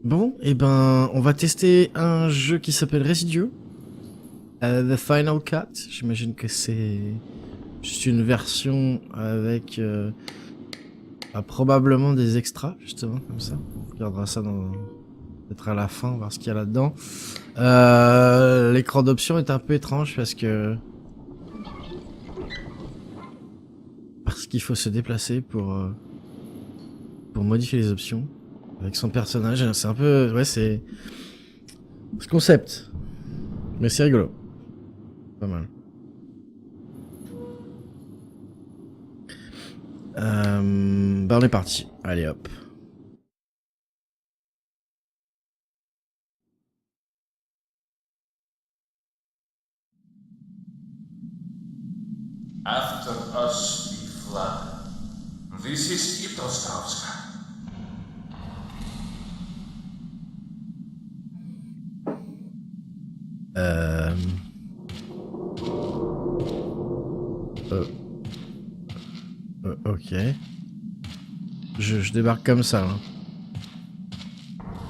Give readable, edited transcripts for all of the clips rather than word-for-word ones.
Bon, et ben, on va tester un jeu qui s'appelle Residue. The Final Cut. J'imagine que c'est juste une version avec probablement des extras, justement, comme ça. On regardera ça peut-être à la fin, voir ce qu'il y a là-dedans. L'écran d'options est un peu étrange parce qu'il faut se déplacer pour modifier les options avec son personnage. C'est un peu, ouais, c'est ce concept, mais c'est rigolo, pas mal. Bah on est parti. Allez hop. After us the flood. This is Itostrovska. Ok. Je débarque comme ça, là.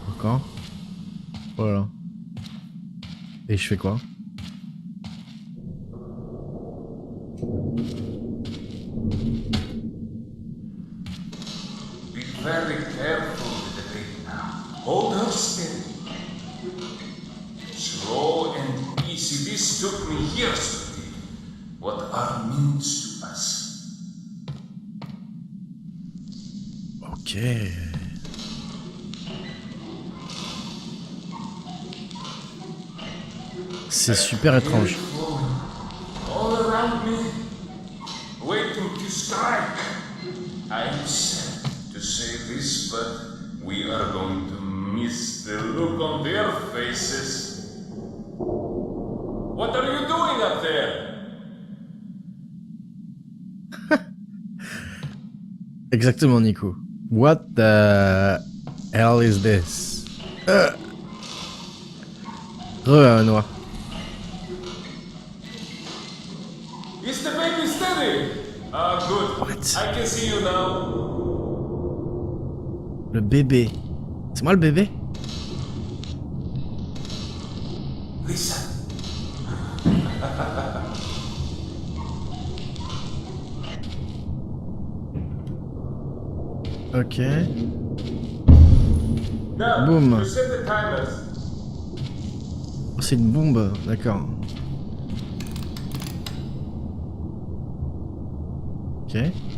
D'accord. Voilà. Et je fais quoi? Be very careful with the baby now. Hold her steady. Slow and easy. This took me years to think. What are means to us? Ok. C'est super étrange. All around me, waiting to strike. I'm sad to say this, but we are going to miss the look on their faces. What are you doing up there? Exactement, Nico. What the hell is this? Noix. Is the baby steady? Ah, good. What? I can see you now. Le bébé. C'est moi le bébé? Listen. Ok. Now, Boom. you set the timers. Oh, c'est une bombe, d'accord. Ok.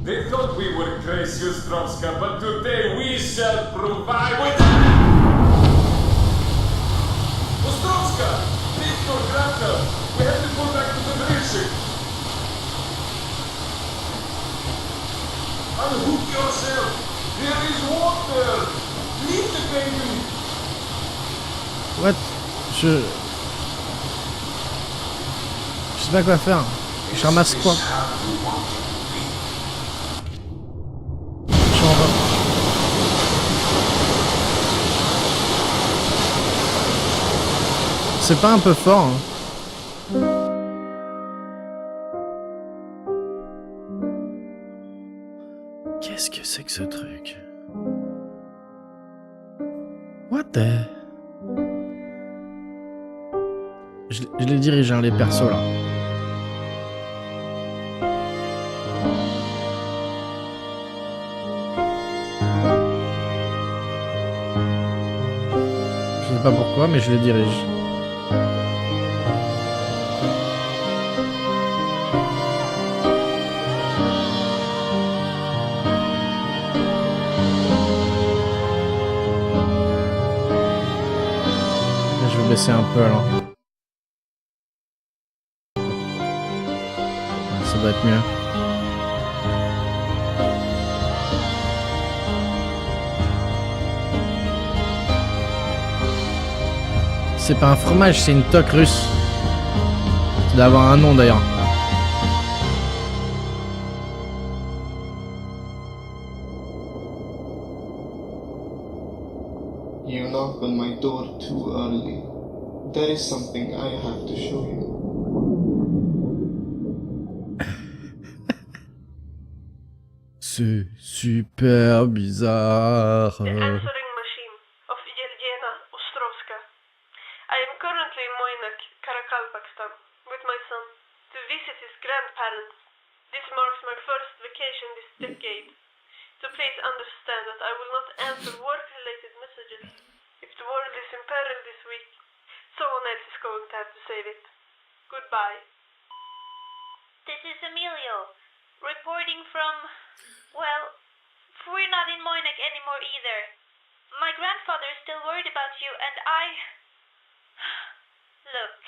They thought we were crazy, Ostrovska, but today we shall provide with... Ostrovska! Victor, Granta! We have to go back to the bridge. Unhook yourself! There is water! Leave the baby! What? Je sais pas quoi faire. Je ramasse quoi? C'est pas un peu fort, hein? Qu'est-ce que c'est que ce truc? What the... Je les dirige, hein, les persos, là. Je sais pas pourquoi, mais je les dirige. Je vais baisser un peu, alors. Ça doit être mieux. C'est pas un fromage, c'est une toque russe. Ça doit avoir un nom d'ailleurs. You knock on my door too early. There is something I have to show you. C'est super bizarre. The answering machine of currently in Moinak, Karakalpakstan, with my son, to visit his grandparents. This marks my first vacation this decade. So please understand that I will not answer work-related messages. If the world is in peril this week, someone else is going to have to save it. Goodbye. This is Emilio, reporting from, well, we're not in Moinak anymore either. My grandfather is still worried about you, and Look,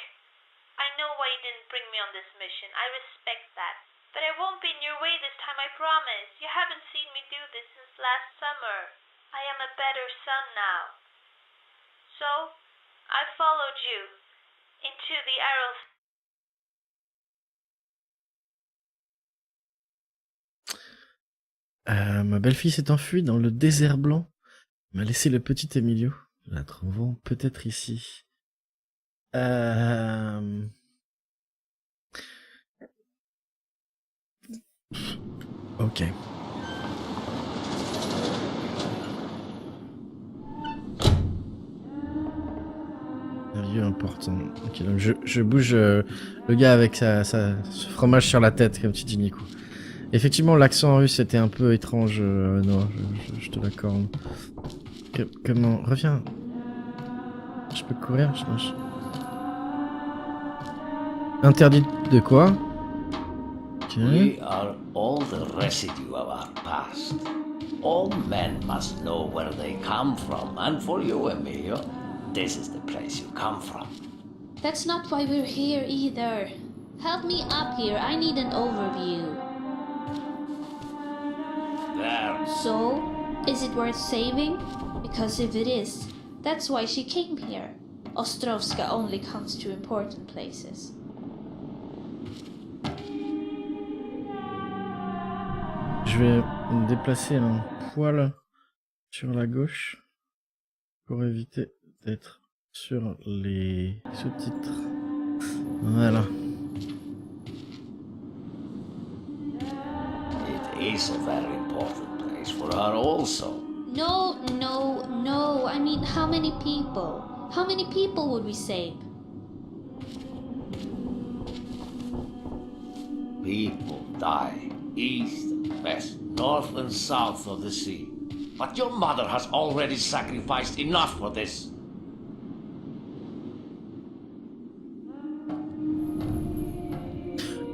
I know why you didn't bring me on this mission. I respect that. But I won't be in your way this time, I promise. You haven't seen me do this since last summer. I am a better son now. So, I followed you into the Aral. Ma belle-fille s'est enfuie dans le désert blanc. M'a laissé le petit Emilio. La trouvons peut-être ici. Ok. Sérieux important. Ok, donc je bouge le gars avec ce fromage sur la tête, comme tu dis, Nico. Effectivement, l'accent russe était un peu étrange, Noah, je te l'accorde. Comment... Reviens. Je peux courir? Interdit de quoi? Okay. We are all the residue of our past. All men must know where they come from, and for you, Emilio, this is the place you come from. That's not why we're here either. Help me up here, I need an overview. There. So, is it worth saving? Because if it is, that's why she came here. Ostrovska only comes to important places. Je vais me déplacer un poil sur la gauche pour éviter d'être sur les sous-titres. Voilà. It is a very important place for her also. No. I mean, how many people? How many people would we save? People die, east and west, north and south of the sea. But your mother has already sacrificed enough for this.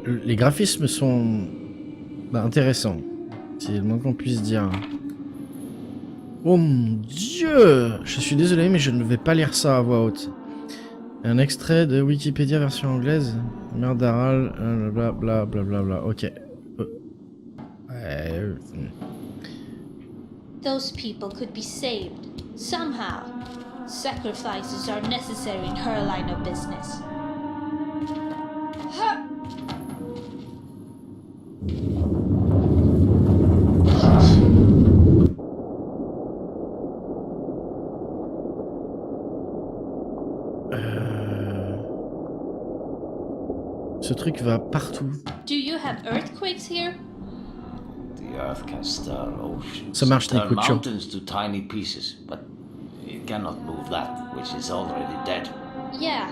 Les graphismes sont intéressants, c'est le moins qu'on puisse dire. Oh mon dieu! Je suis désolé, mais je ne vais pas lire ça à voix haute. Un extrait de Wikipédia version anglaise. Merde d'Aral, blablabla. Ok. Those people could be saved. Somehow. Sacrifices are necessary in her line of business. Ce truc va partout. Do you have earthquakes here? The earth can stir oceans, Ça marche, turn Nico, mountains to tiny pieces, but it cannot move that which is already dead. Yeah,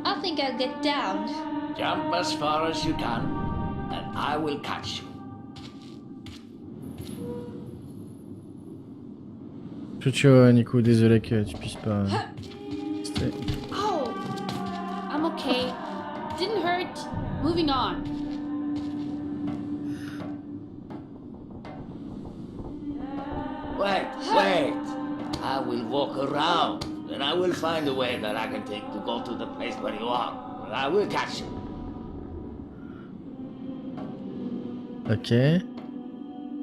I think I'll get down. Jump as far as you can, and I will catch you. Ciao Nico, désolé que tu puisses pas... Oh, I'm okay. Didn't hurt. Moving on. Wait. I will walk around, and I will find a way that I can take to go to the place where you are. And I will catch you. Ok.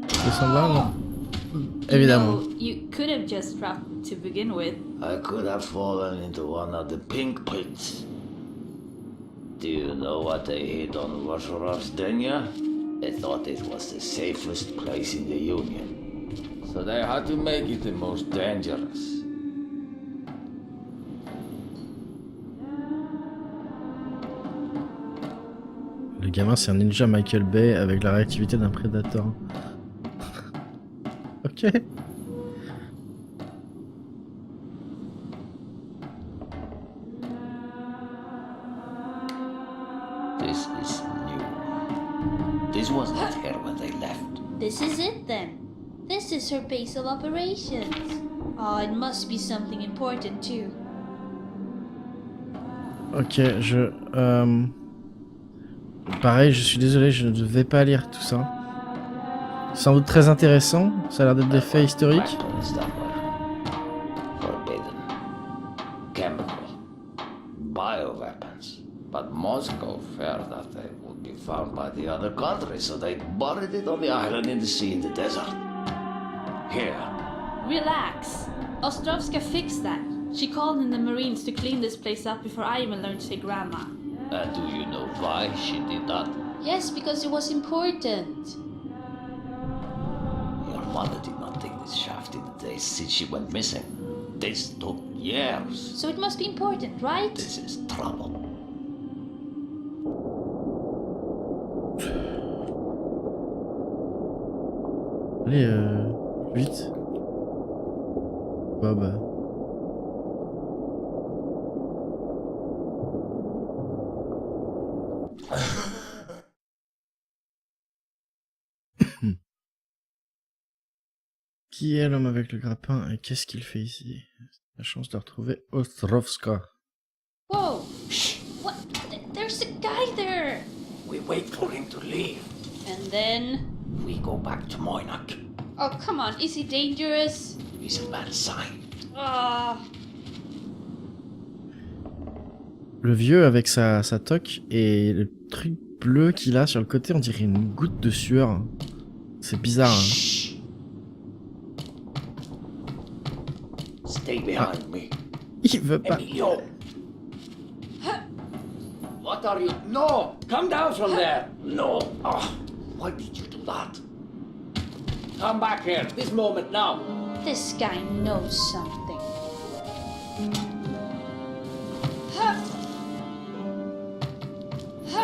Descends là, non? Évidemment. You know, you could have just dropped to begin with. I could have fallen into one of the pink pits. Do you know what they hid on Roshorovsdenia? They thought it was the safest place in the Union. So they had to make it the most dangerous. Le gamin, c'est un ninja Michael Bay avec la réactivité d'un Predator. Ok. was not here when they left. This is it then. This is her base of operations. Oh, it must be something important too. Ok, pareil, je suis désolé, je ne vais pas lire tout ça. Sans doute très intéressant, ça a l'air d'être des faits historiques. Weapons that were forbidden. Chemical. Bioweapons. But Moscow feared that they would be found by the other countries, so they buried it on the island in the sea in the desert. Here. Relax. Ostrovska fixed that. She called in the Marines to clean this place up before I even learned to say grandma. And do you know why she did that? Yes, because it was important. Your mother did not dig this shaft in the days since she went missing. This took years. So it must be important, right? This is trouble. Allez, vite. Bob. Qui est l'homme avec le grappin et qu'est-ce qu'il fait ici? La chance de retrouver Ostrovska. Whoa! Shh! What? There's a guy there! We wait for him to leave. And then... We go back to Moynak. Oh, come on, is he dangerous? He's a bad sign. Ah. Le vieux avec sa toque et le truc bleu qu'il a sur le côté, on dirait une goutte de sueur. C'est bizarre. Hein. Stay behind me. Il veut pas. Emilio. What are you? No! Come down from there! No! Oh, why did you do that? Come back here, this moment now! This guy knows something.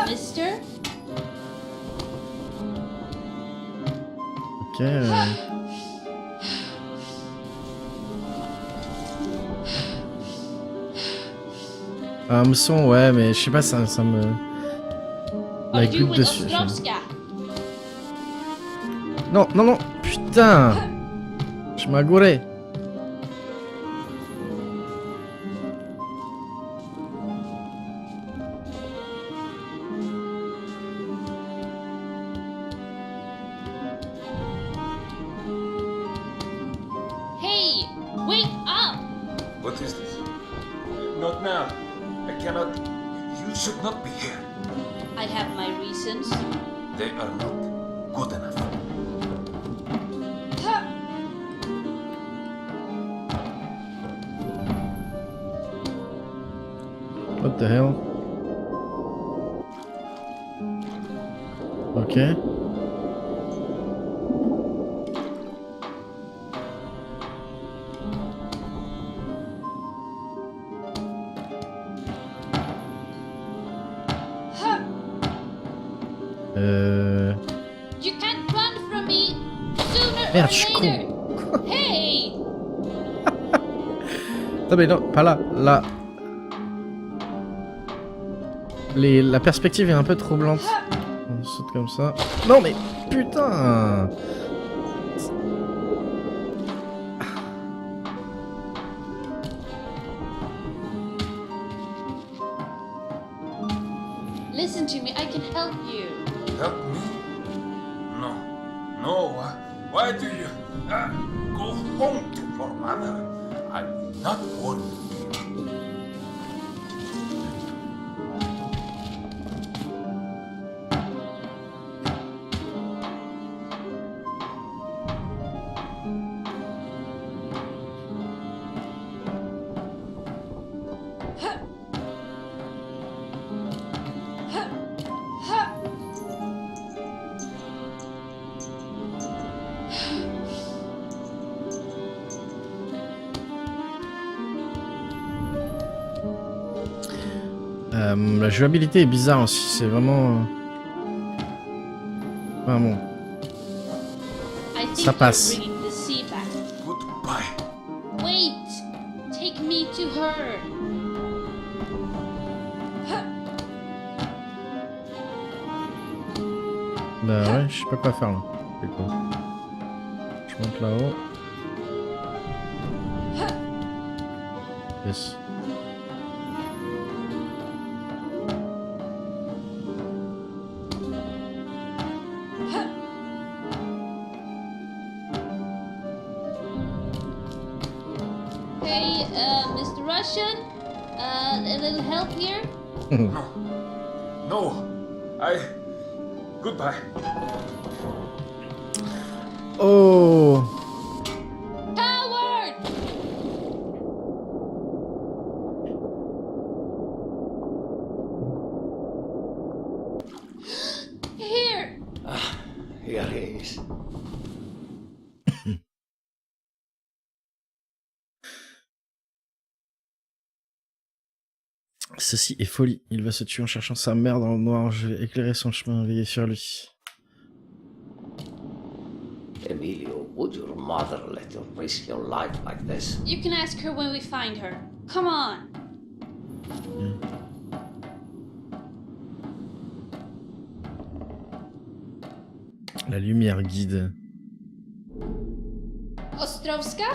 Mister? Ok. Hameçon, ouais, mais je sais pas, ça me... La goutte dessus. Non, non, non, putain. Je m'ai gouré. Hey, wake up! What is this? Not now. I cannot. You should not be here. I have my reasons. They are not good enough. What the hell? Ok. You can't run from me sooner Merde, or je suis later. con. Hey! Non mais non, pas là, là. La perspective est un peu troublante. On saute comme ça. Non mais putain. Listen to me, I can help you. Help me? No. No. Why do you go home to your mother? I will not want you. La jouabilité est bizarre aussi, c'est vraiment... Enfin bon, I think ça passe. you're bringing the sea back. Goodbye. Wait! Take me to her. Bah ouais, je sais pas quoi faire là. C'est cool. Je monte là-haut. Yes. Hey, Mr. Russian? A little help here? No, Goodbye. Oh! Howard! Here! Here he is. Ceci est folie. Il va se tuer en cherchant sa mère dans le noir. Je vais éclairer son chemin, veiller sur lui. Emilio, would your mother let you risk your life like this? You can ask her when we find her. Come on! La lumière guide. Ostrovska?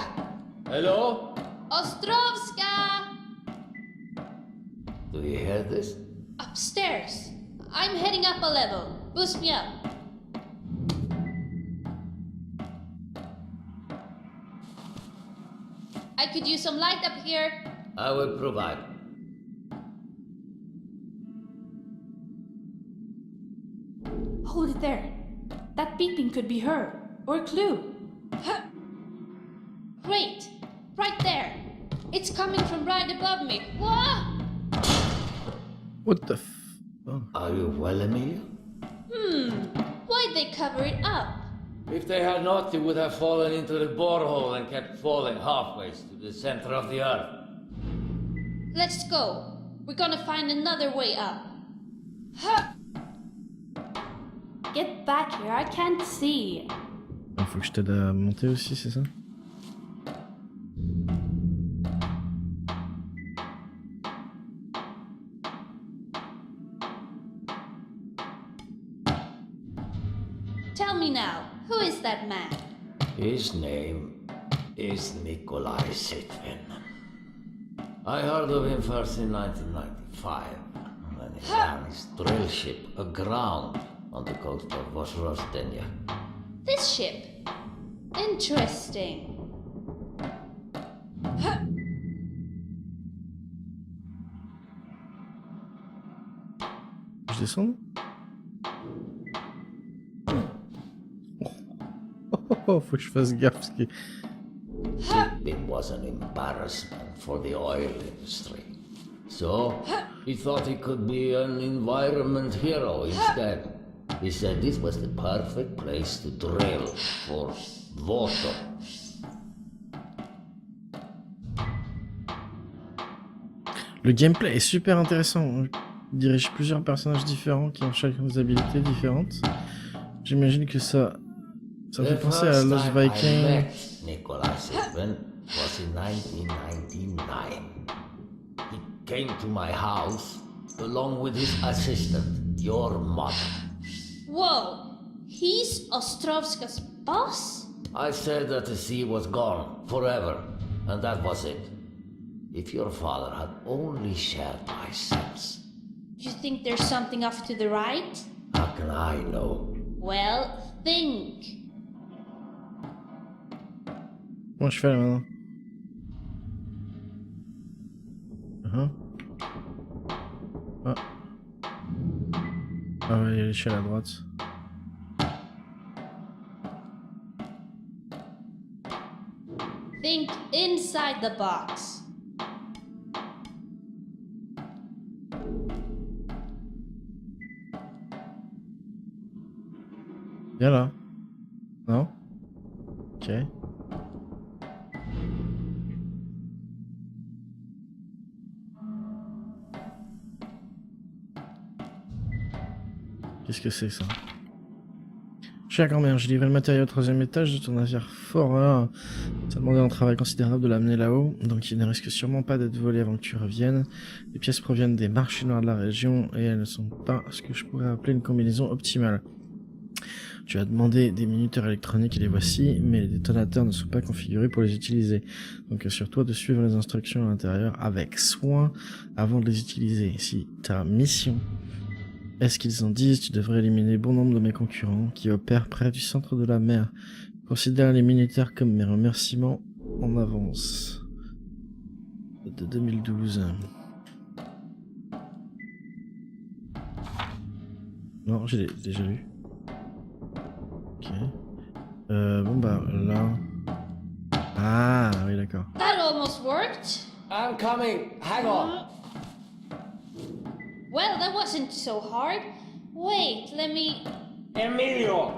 Hello? Ostrovska! Do you hear this? Upstairs. I'm heading up a level. Boost me up. I could use some light up here. I will provide. Hold it there. That beeping could be her. Or a clue. Huh. Great. Right there. It's coming from right above me. Whoa! What the f... Oh. Are you well, Emilio? Why'd they cover it up? If they had not, it would have fallen into the borehole and kept falling halfway to the center of the earth. Let's go. We're gonna find another way up. Huh. Get back here, I can't see. Il faut que je t'aide à monter aussi, c'est ça? Tell me now, who is that man? His name is Nikolai Sitvin. I heard of him first in 1995, when he ran his drill ship aground on the coast of Vozrozhdenia. This ship. Interesting. Huh. Je descends? Oh, faut que je fasse gaffe parce que... Sitvin was an embarrassment for the oil industry. So, he thought he could be an environment hero instead. He said this was the perfect place to drill for water. Le gameplay est super intéressant. On dirige plusieurs personnages différents qui ont chacun des habilités différentes. J'imagine que ça me fait penser à Lost I Vikings. met Nikolai Sitvin was in 1999. He came to my house along with his assistant, your mother. Whoa. He's Ostrovska's boss? I said that the sea was gone forever, and that was it. If your father had only shared my sense. You think there's something off to the right? How can I know? Well, think. Comment je fais là maintenant? Ah. Ah ouais, il y a l'échelle à droite. Think inside the box. Viens là. Non? Ok. Qu'est-ce que c'est ça? Chère grand-mère, j'ai livré le matériau au 3e étage de ton navire fort. Voilà. Ça demandait un travail considérable de l'amener là-haut, donc il ne risque sûrement pas d'être volé avant que tu reviennes. Les pièces proviennent des marchés noirs de la région et elles ne sont pas ce que je pourrais appeler une combinaison optimale. Tu as demandé des minuteurs électroniques et les voici, mais les détonateurs ne sont pas configurés pour les utiliser. Donc assure-toi de suivre les instructions à l'intérieur avec soin avant de les utiliser. Si ta mission est ce qu'ils en disent, tu devrais éliminer bon nombre de mes concurrents qui opèrent près du centre de la mer. Considère les militaires comme mes remerciements en avance. De 2012. Non, j'ai déjà lu. Ok. Bon bah là... Ah oui d'accord. That almost worked. I'm coming. Hang on. Well, that wasn't so hard. Wait, let me... Emilio.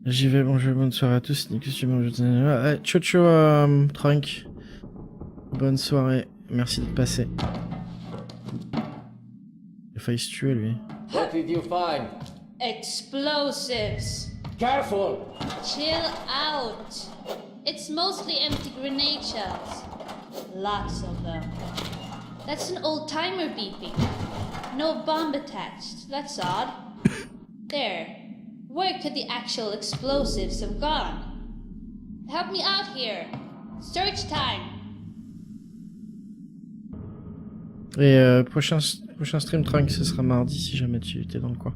J'y vais, bonjour, bonne soirée à tous. Nicolas, tu manges. Ciao, ciao, Trunk. Bonne soirée. Merci de passer. Il a failli se tuer, lui. What did you find? Explosives. Careful. Chill out. It's mostly empty grenade shells. Lots of them. That's an old timer beeping. No bomb attached. That's odd. There. Where could the actual explosives have gone? Help me out here. Search time. Et prochain stream Trunk, ce sera mardi si jamais tu étais dans le coin.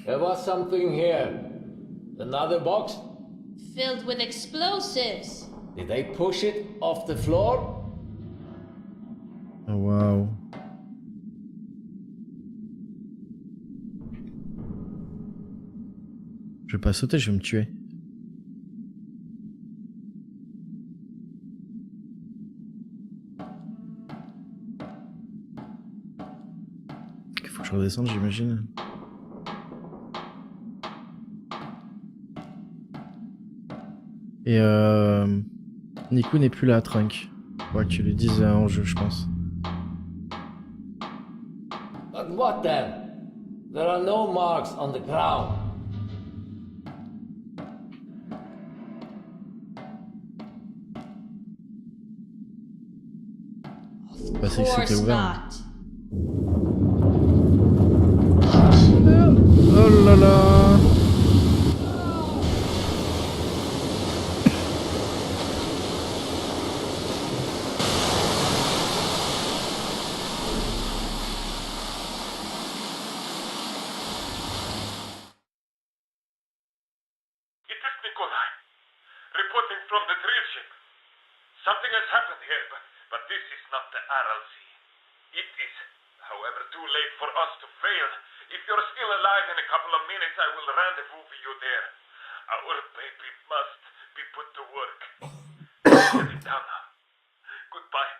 There was something here. Another box? Filled with explosives. Did they push it off the floor? Oh, wow. Je vais pas sauter, je vais me tuer. Il faut que je redescende, j'imagine. Et Nico n'est plus là, Trunk. Ouais, tu lui dises en jeu, je pense. But what then? There are no marks on the ground. Je pensais que c'était ouvert. Oh là là. It is Nikolai, reporting from the drill ship. Something has happened here, but this is not the RLC. It is, however, too late for us to fail. If you're still alive in a couple of minutes, I will rendezvous with you there. Our baby must be put to work. Sit down now. Goodbye.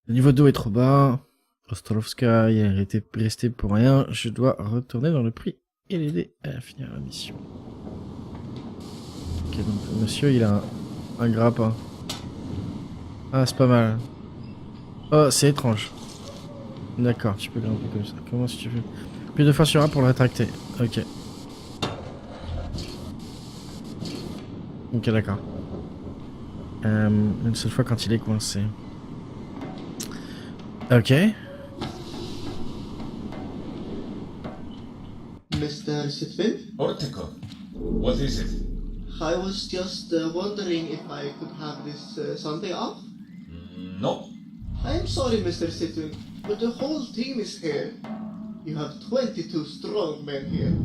Le niveau d'eau est trop bas. Ostrovska est resté pour rien. Je dois retourner dans le prix et l'aider à finir la mission. Ok, donc monsieur, il a un grappin. Ah, c'est pas mal. Oh, c'est étrange. D'accord, tu peux le remplir comme ça. Comment si tu veux. Plus de fois sur A pour le rétracter. Ok. Ok, d'accord. Une seule fois quand il est coincé. Ok. Mr. Sitvin? Ortico, what is it? I was just wondering if I could have this Sunday off. No. I'm sorry, Mr. Sitvin, but the whole team is here. You have 22 strong men here.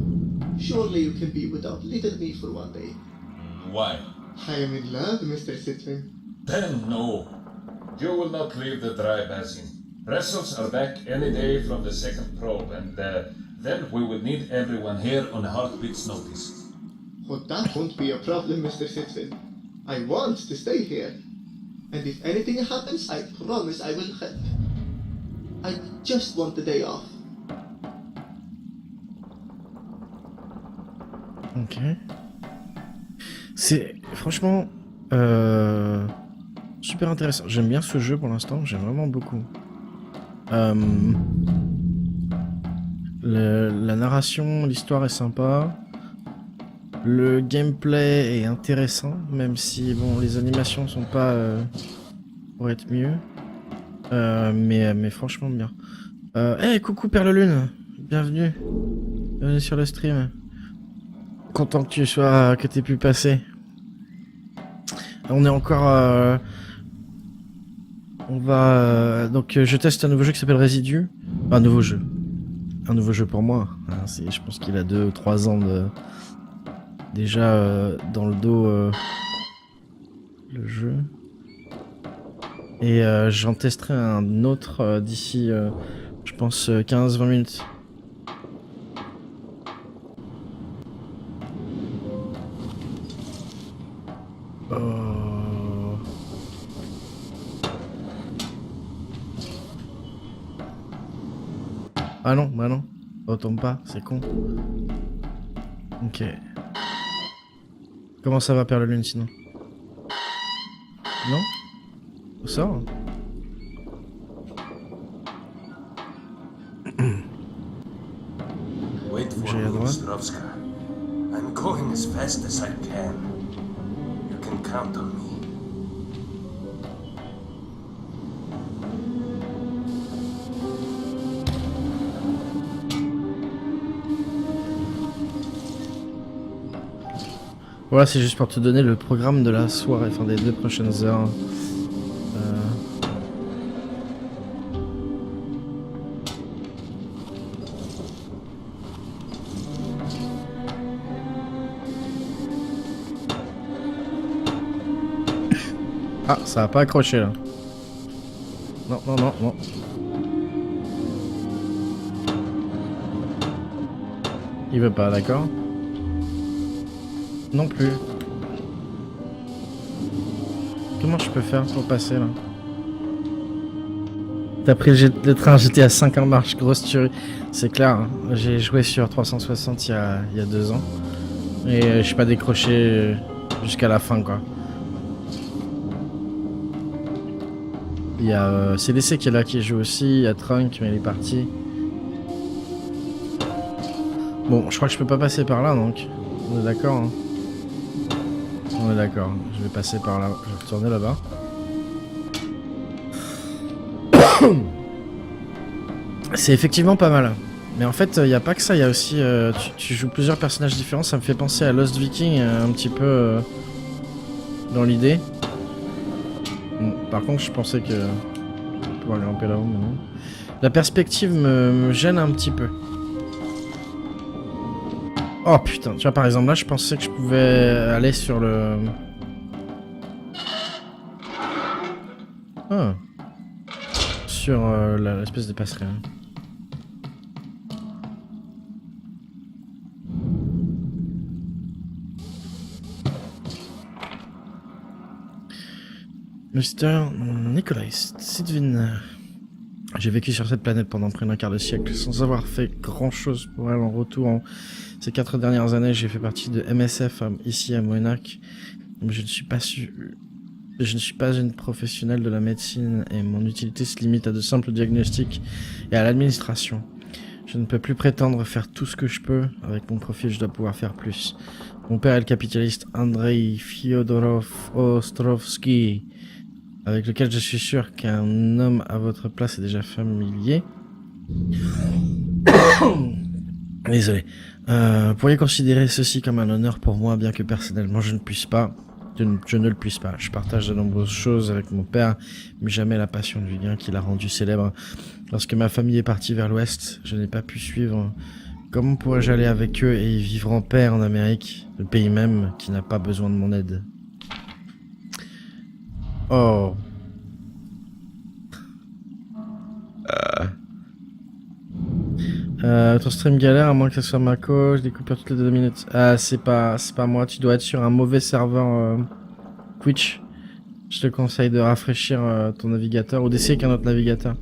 Surely you can be without little me for one day. Why? I am in love, Mr. Sitvin. Then no. You will not leave the dry basin. Wrestles are back any day from the second probe, and then we will need everyone here on a heartbeat's notice. Well, that won't be a problem, Mr. Sitvin. I want to stay here. And if anything happens, I promise I will help. I just want the day off. Ok. C'est franchement super intéressant. J'aime bien ce jeu pour l'instant, j'aime vraiment beaucoup. La narration, l'histoire est sympa. Le gameplay est intéressant, même si bon, les animations sont pas pour être mieux. Mais franchement bien. Hey, coucou Perle Lune, bienvenue. Bienvenue sur le stream. Content que t'aies pu passer. On est encore... on va... donc je teste un nouveau jeu qui s'appelle Résidu. Un nouveau jeu. Un nouveau jeu pour moi. Hein, je pense qu'il a 2 ou 3 ans de... déjà dans le dos le jeu. Et j'en testerai un autre d'ici, je pense, 15-20 minutes. Ah non, bah non. Ça tombe pas, c'est con. Ok. Comment ça va, Perle Lune, sinon? Non? On sort? Wait for J'ai à me, droite. Ostrovska. I'm going as fast as I can. You can count on me. Voilà, c'est juste pour te donner le programme de la soirée, enfin des 2 prochaines heures. Ah, ça a pas accroché là. Non, non, non, non. Il veut pas, d'accord. Non plus. Comment je peux faire pour passer là? T'as pris le train GTA 5 en marche, grosse tuerie. C'est clair, hein. J'ai joué sur 360 il y a 2 ans. Et je suis pas décroché jusqu'à la fin quoi. Il y a CDC qui est là qui joue aussi, il y a Trunk mais il est parti. Bon, je crois que je peux pas passer par là donc. On est d'accord hein. On est d'accord, je vais passer par là, je vais retourner là-bas. C'est effectivement pas mal. Mais en fait, il n'y a pas que ça, il y a aussi... tu joues plusieurs personnages différents, ça me fait penser à Lost Viking un petit peu dans l'idée. Bon, par contre, je pensais que... Je vais pouvoir grimper là-haut, mais non. La perspective me gêne un petit peu. Oh putain, tu vois par exemple là je pensais que je pouvais aller sur le... Ah. Sur l'espèce de passerelle. Mr. Nikolai Sidvin. J'ai vécu sur cette planète pendant près d'un quart de siècle sans avoir fait grand chose pour elle en retour. Ces 4 dernières années, j'ai fait partie de MSF ici à Monaco. Je ne suis pas une professionnelle de la médecine et mon utilité se limite à de simples diagnostics et à l'administration. Je ne peux plus prétendre faire tout ce que je peux. Avec mon profil, je dois pouvoir faire plus. Mon père est le capitaliste Andrei Fyodorov Ostrovsky, avec lequel je suis sûr qu'un homme à votre place est déjà familier. Désolé. Pourriez considérer ceci comme un honneur pour moi, bien que personnellement je ne puisse pas. Je ne le puisse pas. Je partage de nombreuses choses avec mon père, mais jamais la passion du lien qui l'a rendu célèbre. Lorsque ma famille est partie vers l'ouest, je n'ai pas pu suivre. Comment pourrais-je aller avec eux et y vivre en paix en Amérique, le pays même qui n'a pas besoin de mon aide? Oh. Ton stream galère à moins que ce soit Mako, je découpe toutes les 2 minutes. Ah, c'est pas moi, tu dois être sur un mauvais serveur Twitch. Je te conseille de rafraîchir ton navigateur ou d'essayer qu'un autre navigateur.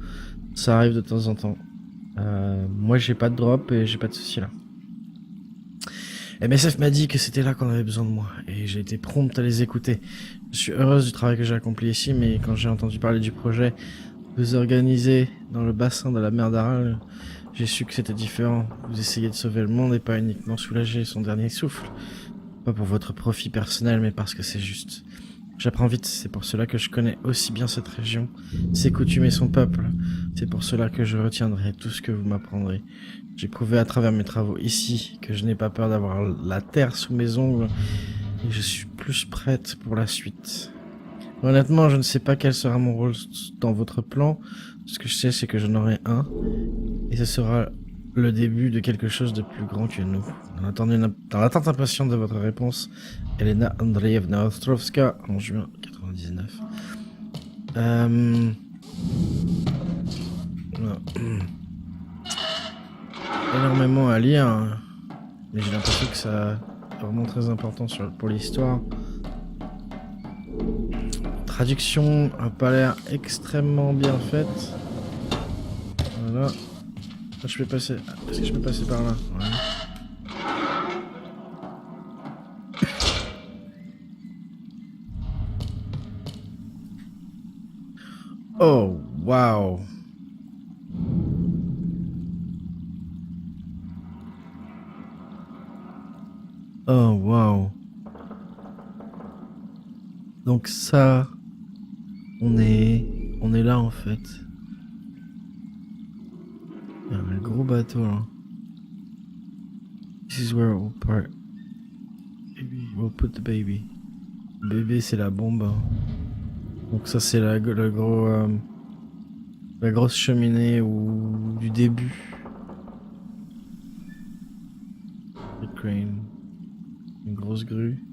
Ça arrive de temps en temps. Moi j'ai pas de drop et j'ai pas de soucis là. MSF m'a dit que c'était là qu'on avait besoin de moi et j'ai été prompte à les écouter. Je suis heureuse du travail que j'ai accompli ici, mais quand j'ai entendu parler du projet vous organisez dans le bassin de la mer d'Aral, j'ai su que c'était différent. Vous essayez de sauver le monde et pas uniquement soulager son dernier souffle. Pas pour votre profit personnel, mais parce que c'est juste. J'apprends vite, c'est pour cela que je connais aussi bien cette région, ses coutumes et son peuple. C'est pour cela que je retiendrai tout ce que vous m'apprendrez. J'ai prouvé à travers mes travaux ici que je n'ai pas peur d'avoir la terre sous mes ongles et je suis plus prête pour la suite. Honnêtement, je ne sais pas quel sera mon rôle dans votre plan. Ce que je sais, c'est que j'en aurai un et ce sera le début de quelque chose de plus grand que nous. Dans l'attente impatiente de votre réponse, Elena Andreevna Ostrovska, en juin 99. Énormément à lire, hein. Mais j'ai l'impression que ça est vraiment très important pour l'histoire. Traduction a pas l'air extrêmement bien faite. Voilà. Je peux passer. Est-ce que je peux passer par là? Ouais. Oh, wow. Oh, wow. Donc ça, on est là en fait. Il y a un gros bateau là. This is where we'll part. Baby, we'll put the baby. Le bébé c'est la bombe. Donc ça c'est la grosse cheminée ou du début. The crane. Une grosse grue.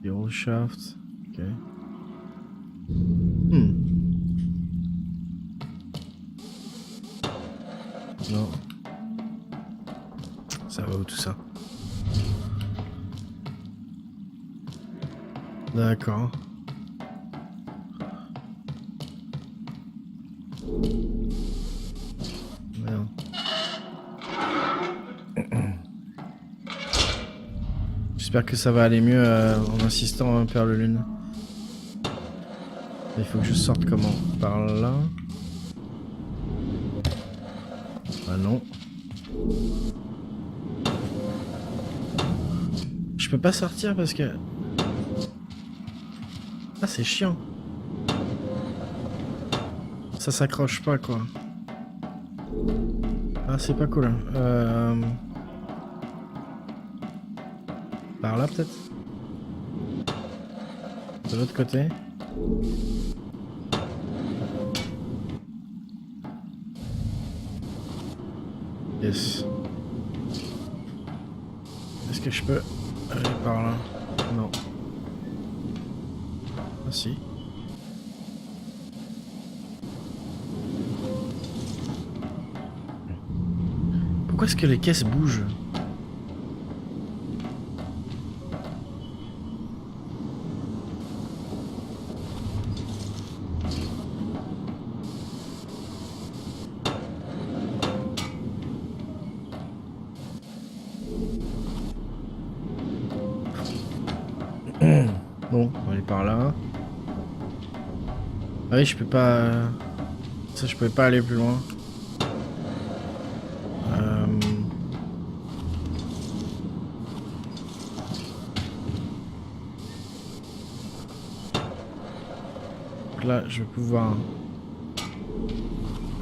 The old shaft. Ok. Non. Ça va où tout ça? D'accord. Merde. J'espère que ça va aller mieux en insistant hein, Perle Lune. Il faut que je sorte comment? Par là. Ah non. Je peux pas sortir parce que... Ah c'est chiant. Ça s'accroche pas quoi. Ah c'est pas cool. Par là peut-être? De l'autre côté? Yes. Est-ce que je peux aller par là? Non. Ah si. Pourquoi est-ce que les caisses bougent? Bon, on va aller par là. Ah oui, je peux pas... Ça, je pouvais pas aller plus loin. Donc là, je vais pouvoir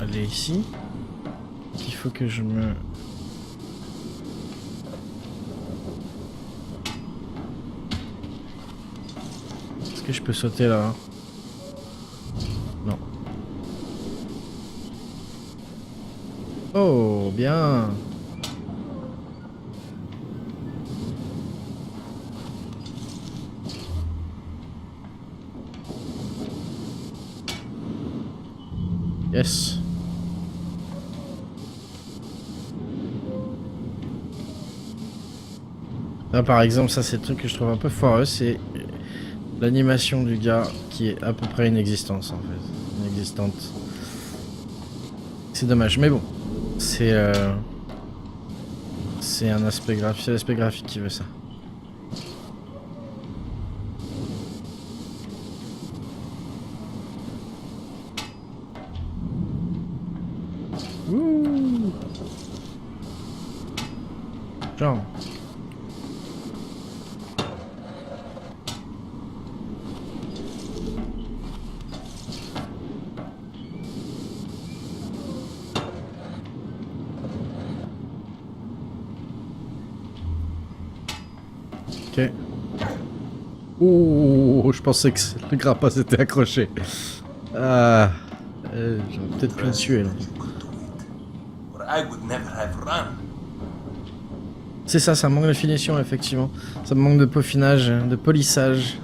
aller ici. Il faut que je me... Est-ce que je peux sauter là? Non. Oh, bien. Yes. Là, par exemple, ça c'est le truc que je trouve un peu foireux, c'est l'animation du gars qui est à peu près inexistante en fait. Inexistante. C'est dommage, mais bon. C'est un aspect graphique, c'est l'aspect graphique qui veut ça. Ouh. Genre. Ok. Oh, je pensais que le grappin s'était accroché. Ah, j'aurais peut-être pu le tuer là. Or I would never have run. C'est ça, ça manque de finition effectivement. Ça manque de peaufinage, de polissage.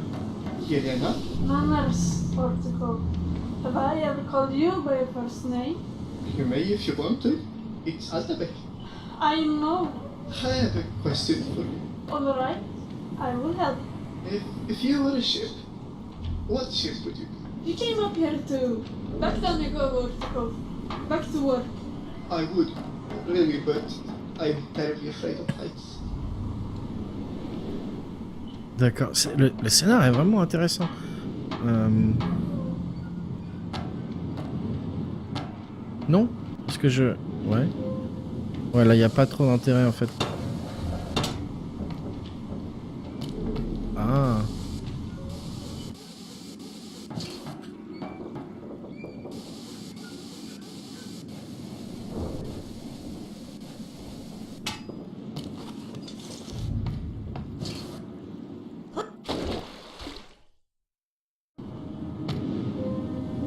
Yelena, Manners, Portico. Have I ever called you by your first name? you may if you want to. It's Altabek. I know. I have a question for you. Alright, I will help. If you were a ship, what ship would you be? You came up here to back down you go, Portico. Back to work. I would, really, but I'm terribly afraid of heights. D'accord, le scénar est vraiment intéressant. Non? Est-ce que je... Ouais. Ouais, là, il n'y a pas trop d'intérêt, en fait. Ah.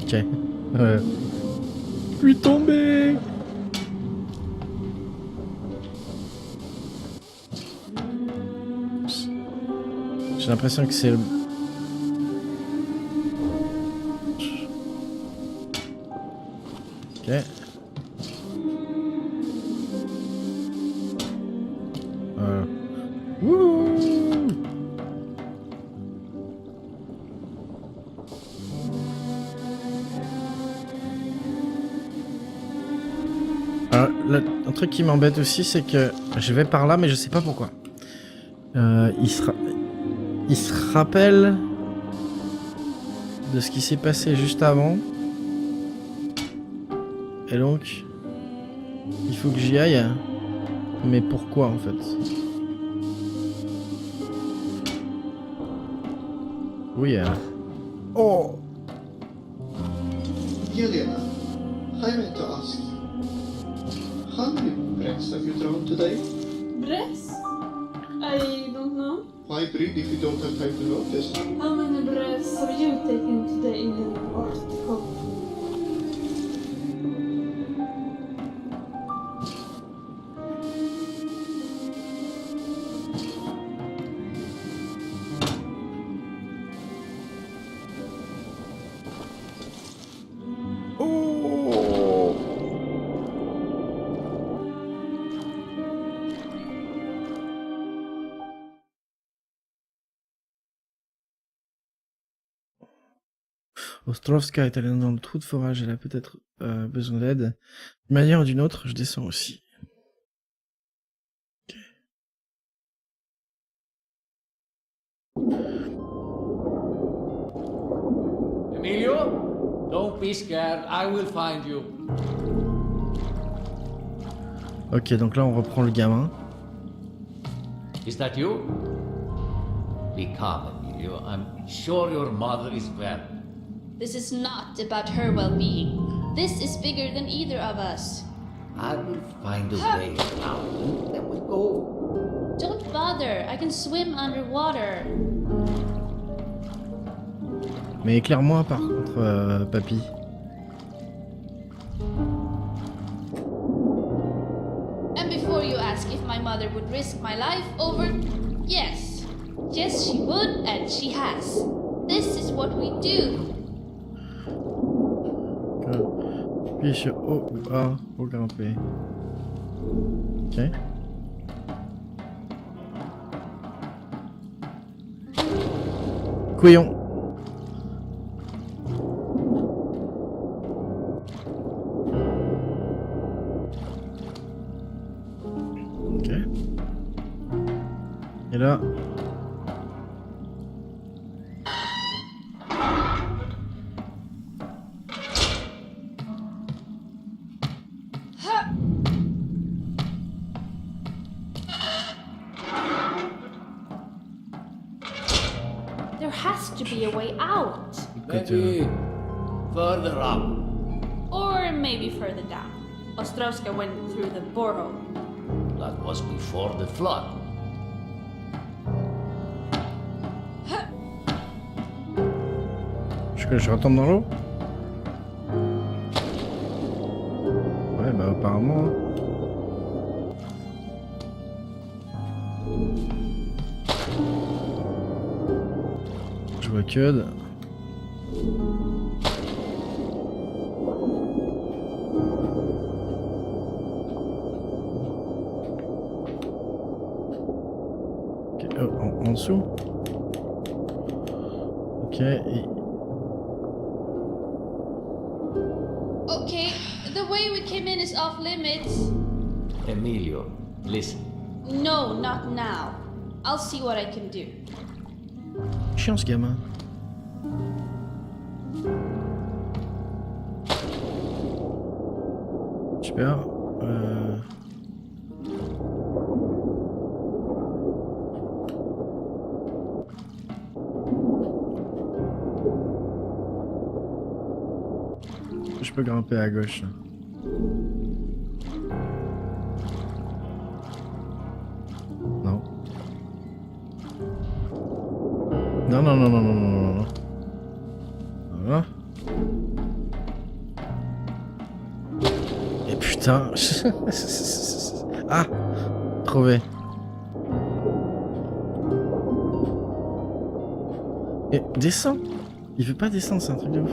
Ok. Je suis tombé. J'ai l'impression que c'est le... Ok. Voilà. Wouh. Alors, un truc qui m'embête aussi, c'est que je vais par là, mais je sais pas pourquoi. Il se rappelle de ce qui s'est passé juste avant. Et donc, il faut que j'y aille. Mais pourquoi en fait? Oui. Oh! Yelena, I meant to ask you. How many breaths have you drawn today? Breaths? I don't know. Why breathe if you don't have time to notice? How many breaths have you taken today in Portico? Ostrovska est allée dans le trou de forage, elle a peut-être besoin d'aide. D'une manière ou d'une autre, je descends aussi. Emilio, don't be scared, I will find you. Ok, donc là on reprend le gamin. Is that you? Be calm, Emilio. I'm sure your mother is well. This is not about her well-being. This is bigger than either of us. I will find a way around. Then we'll go. Don't bother. I can swim underwater. Mais éclaire-moi par contre, papy. And before you ask if my mother would risk my life over... Yes. Yes, she would, and she has. This is what we do. Appuyer sur O ou A pour grimper. Ok. Couillon. Ok. Et là... There has to be a way out. Maybe further up. Or maybe further down. Ostrovska went through the borehole. That was before the flood. je retombe dans l'eau? Ouais, bah apparemment. Je vois que... Ok, en dessous. Ok, et... Okay, the way we came in is off limits. Emilio, listen. No, not now. I'll see what I can do. Chiant ce gamin. Super. Je peux grimper à gauche. Non. Non, non, non, non, non, non, non. Voilà. Et putain. Ah, trouvé. Et descends. Il veut pas descendre, c'est un truc de ouf.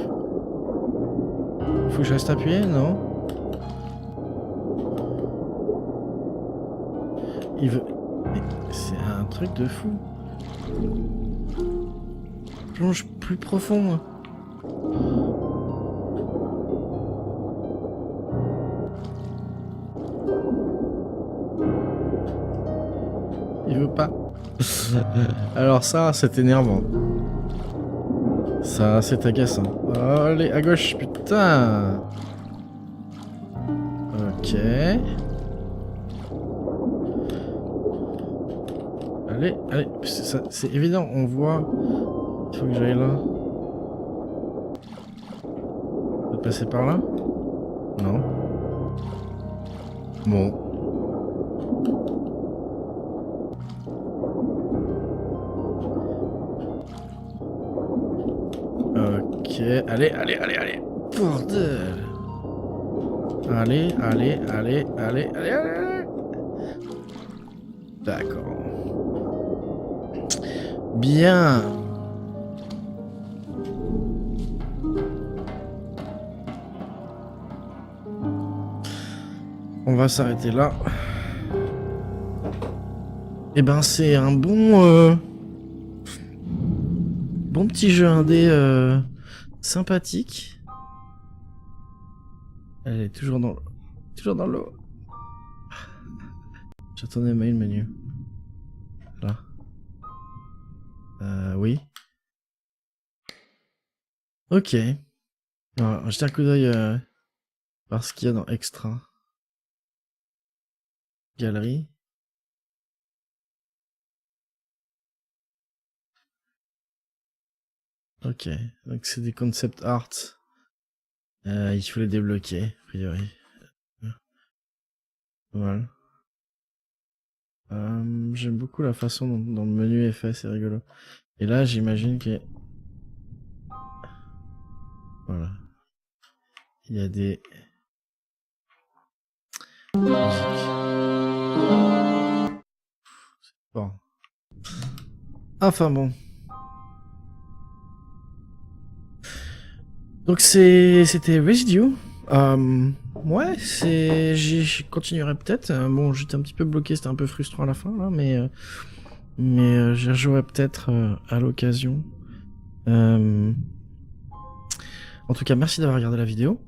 Faut que je reste appuyé, non? Il veut... C'est un truc de fou. Plonge plus profond. Il veut pas. Alors ça, c'est énervant. Ça, c'est agaçant. Allez, à gauche, putain. Ok. Allez, allez, c'est évident, on voit. Il faut que j'aille là. Je peux passer par là? Non. Bon. Ok, allez, allez, allez, allez. Bordel. Allez, allez, allez, allez, allez, allez. D'accord. Bien. On va s'arrêter là. Et ben c'est un bon bon petit jeu indé sympathique. Elle est toujours dans l'eau. J'attendais mail menu. Là. Oui. Ok. Alors, jetez un coup d'œil voir ce qu'il y a dans Extra. Galerie. Ok, donc c'est des concept art. Il faut les débloquer, a priori. Voilà. J'aime beaucoup la façon dont le menu est fait, c'est rigolo. Et là, j'imagine que... Voilà. Il y a des... Bon. Enfin bon. Donc c'était Residue. Ouais, j'y continuerai peut-être. Bon, j'étais un petit peu bloqué, c'était un peu frustrant à la fin là, mais j'y rejouerai peut-être à l'occasion. En tout cas, merci d'avoir regardé la vidéo.